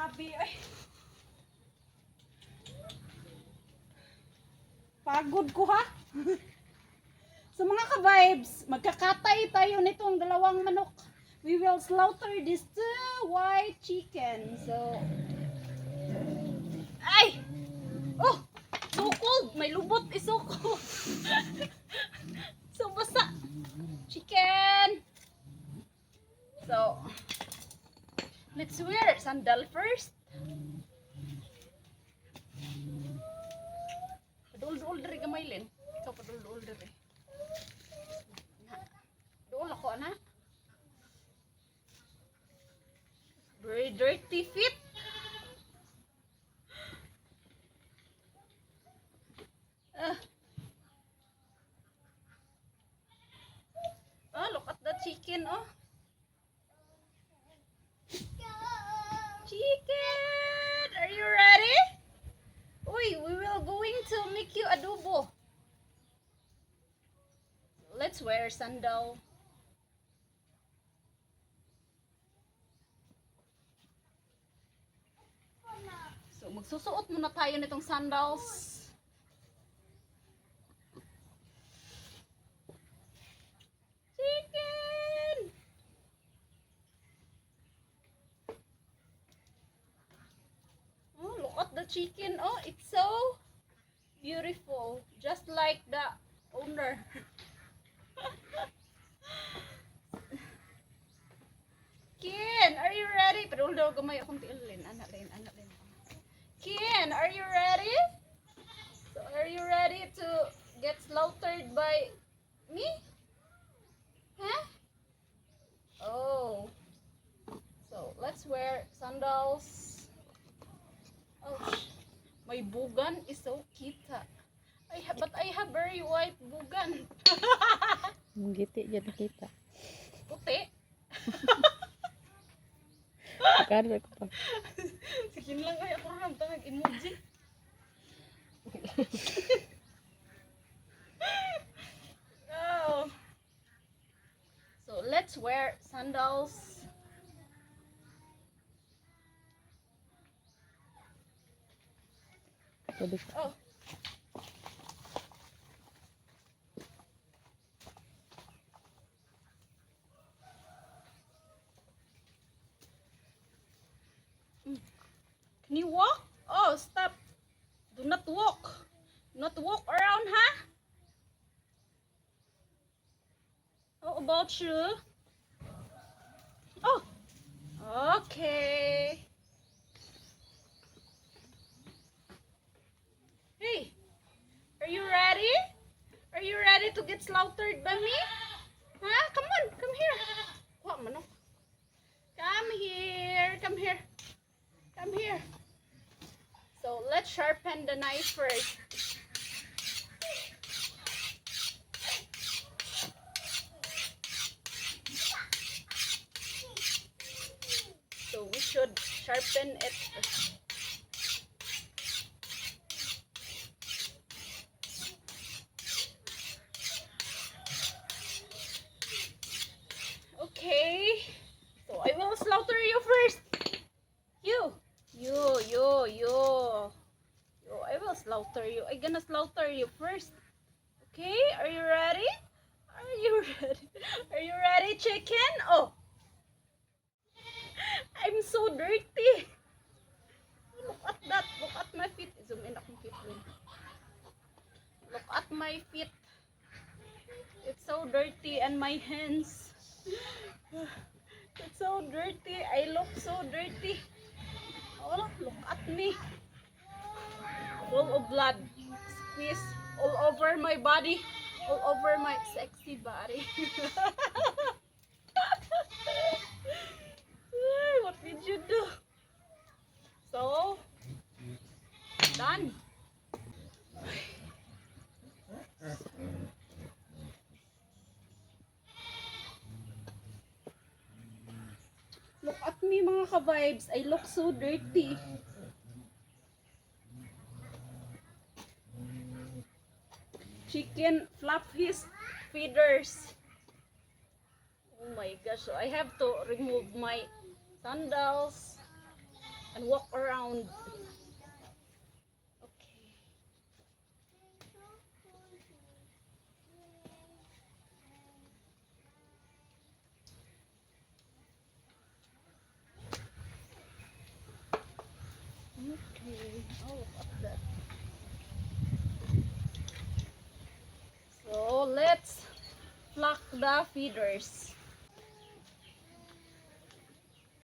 Grabe, ay. Pagod ko ha. So mga ka-vibes, magkakatay tayo nitong dalawang manok. We will slaughter these two white chicken. So, ay! Oh! So cold! May lubot is so cold. So basa. Chicken! So, let's wear sandal first. Padul-dul diri gamay Lin. Ikaw padul-dul diri. Dool ako ana. Very dirty feet. Oh, look at the chicken, oh. Chicken, are you ready? Uy, we will going to make you adobo. Let's wear sandal. So, magsusuot muna tayo nitong sandals. Chicken! Oh, look at the chicken. Oh, it's so beautiful. Just like the owner. Ken, are you ready? Pero daw gamay akong tiilin. Anak rin. Ken, are you ready? So, are you ready to get slaughtered by me? Huh? Oh. So, let's wear sandals. Oh, my bugan is so kita. But I have very white bugan. Giti dyan nakita. Puti. Kada ko pa. Sige lang kaya ako rin tangag emoji. Oh. So let's wear sandals. Pwede ka. Oh. Can you walk? Oh, stop. Do not walk. Do not walk around, huh? How about you? Oh, okay. Hey, are you ready? Are you ready to get slaughtered by me? Huh? Come on, come here. What, manok? Come here, come here. Come here. So let's sharpen the knife first. So we should sharpen it. Okay. So I will slaughter you first. You. I will slaughter you. I'm gonna slaughter you first. Okay, are you ready? Are you ready? Are you ready, chicken? Oh, I'm so dirty. Look at that. Look at my feet. Zoom in akong feet. Look at my feet. It's so dirty and my hands. It's so dirty. I look so dirty. Oh, look at me. Full of blood. Squeeze all over my body. All over my sexy body. What did you do? So, done. Look at me mga ka-vibes. I look so dirty. Chicken flap his feathers. Oh my gosh. So I have to remove my sandals. And walk around. Okay. Okay. Oh, look at that. So let's pluck the feeders.